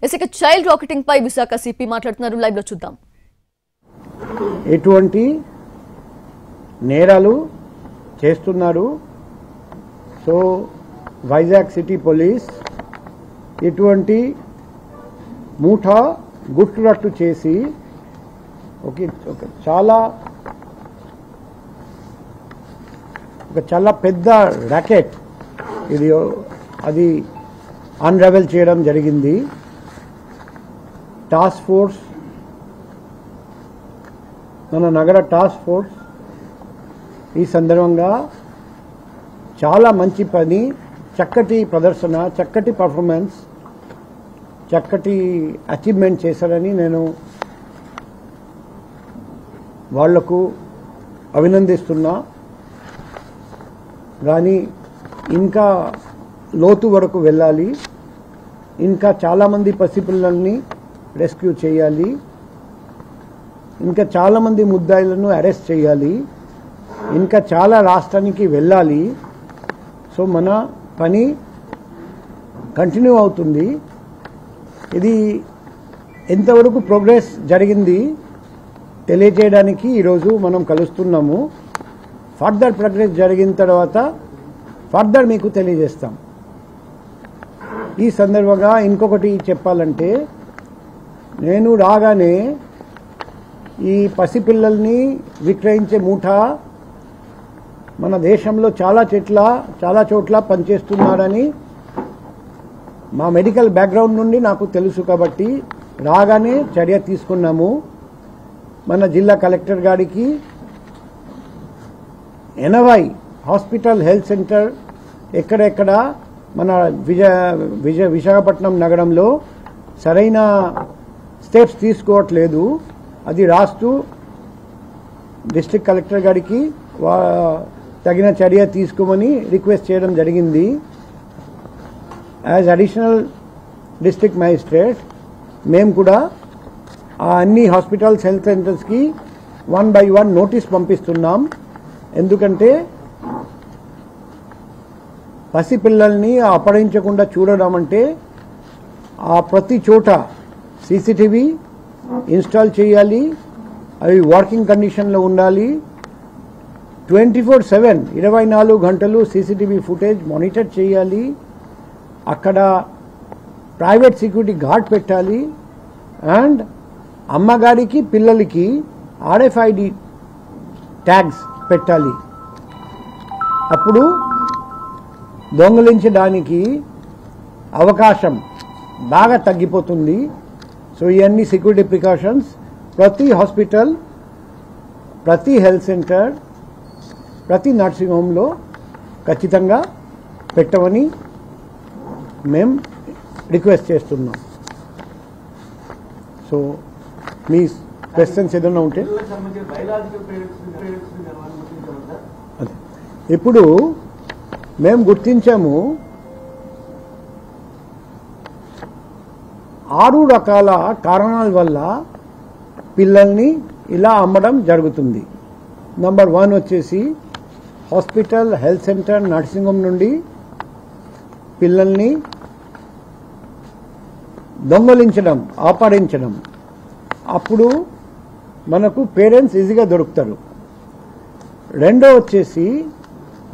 ఇక child rocketing పై Visakha CP మాట్లాడుతున్నారు. Live లో చూద్దాం. ఎటువంటి నేరాలు చేస్తున్నారు? సో వైజాగ్ సిటీ పోలీస్ ఎటువంటి మూఠా గుట్టురట్టు చేసి ఒక చాలా పెద్ద ర్యాకెట్ అది అన్రావెల్ చేయడం జరిగింది. టాస్క్ ఫోర్స్, మన నగర టాస్క్ ఫోర్స్ ఈ సందర్భంగా చాలా మంచి పని, చక్కటి ప్రదర్శన, చక్కటి పర్ఫార్మెన్స్, చక్కటి అచీవ్మెంట్ చేశారని నేను వాళ్లకు అభినందిస్తున్నా. కానీ ఇంకా లోతు వరకు వెళ్ళాలి, ఇంకా చాలామంది పసిపిల్లల్ని రెస్క్యూ చేయాలి, ఇంకా చాలామంది ముద్దాయిలను అరెస్ట్ చేయాలి, ఇంకా చాలా రాష్ట్రానికి వెళ్ళాలి. సో మన పని కంటిన్యూ అవుతుంది. ఇది ఎంతవరకు ప్రోగ్రెస్ జరిగింది తెలియజేయడానికి ఈరోజు మనం కలుస్తున్నాము. ఫర్దర్ ప్రోగ్రెస్ జరిగిన తర్వాత ఫర్దర్ మీకు తెలియజేస్తాం. ఈ సందర్భంగా ఇంకొకటి చెప్పాలంటే, నేను రాగానే ఈ పసిపిల్లల్ని విక్రయించే మూఠా మన దేశంలో చాలా చోట్ల పనిచేస్తున్నారని మా మెడికల్ బ్యాక్గ్రౌండ్ నుండి నాకు తెలుసు. కాబట్టి రాగానే చర్య తీసుకున్నాము. మన జిల్లా కలెక్టర్ గారికి 80 హాస్పిటల్ హెల్త్ సెంటర్ ఎక్కడెక్కడ మన విశాఖపట్నం నగరంలో సరైన స్టెప్స్ తీసుకోవట్లేదు, అది రాస్తూ డిస్ట్రిక్ట్ కలెక్టర్ గారికి తగిన చర్య తీసుకోమని రిక్వెస్ట్ చేయడం జరిగింది. యాజ్ అడిషనల్ డిస్ట్రిక్ట్ మ్యాజిస్ట్రేట్ మేము కూడా ఆ అన్ని హాస్పిటల్స్ హెల్త్ సెంటర్స్కి 1 by 1 నోటీస్ పంపిస్తున్నాం. ఎందుకంటే పసిపిల్లల్ని అపహరించకుండా చూడడం అంటే ఆ ప్రతి చోట సీసీటీవీ ఇన్స్టాల్ చేయాలి, అవి వర్కింగ్ కండిషన్లో ఉండాలి. 24/7 24 గంటలు సీసీటీవీ ఫుటేజ్ మానిటర్ చేయాలి. అక్కడ ప్రైవేట్ సెక్యూరిటీ గార్డ్ పెట్టాలి. అండ్ అమ్మగారికి పిల్లలకి RFID ట్యాగ్స్ పెట్టాలి. అప్పుడు దొంగలించడానికి అవకాశం బాగా తగ్గిపోతుంది. సో ఇవన్నీ సెక్యూరిటీ ప్రికాషన్స్ ప్రతి హాస్పిటల్, ప్రతి హెల్త్ సెంటర్, ప్రతి నర్సింగ్ హోమ్లో ఖచ్చితంగా పెట్టమని మేము రిక్వెస్ట్ చేస్తున్నాం. సో మీ క్వశ్చన్స్ ఏదైనా ఉంటే ఇప్పుడు మేము గుర్తించాము 6 రకాల కారణాల వల్ల పిల్లల్ని ఇలా అమ్మడం జరుగుతుంది. నంబర్ 1 వచ్చేసి hospital, health centre, nursing home నుండి పిల్లల్ని దొంగలించడం, అపహరించడం. అప్పుడు మనకు పేరెంట్స్ ఈజీగా దొరుకుతారు. రెండో వచ్చేసి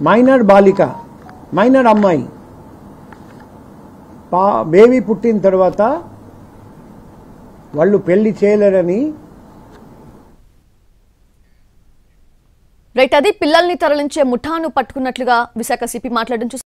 మైనర్ బాలిక, మైనర్ అమ్మాయి బేబీ పుట్టిన తర్వాత వాళ్ళు పెళ్లి చేయలేరని. రైట్, అది పిల్లల్ని తరలించే ముఠాను పట్టుకున్నట్లుగా విశాఖ సిపి మాట్లాడడం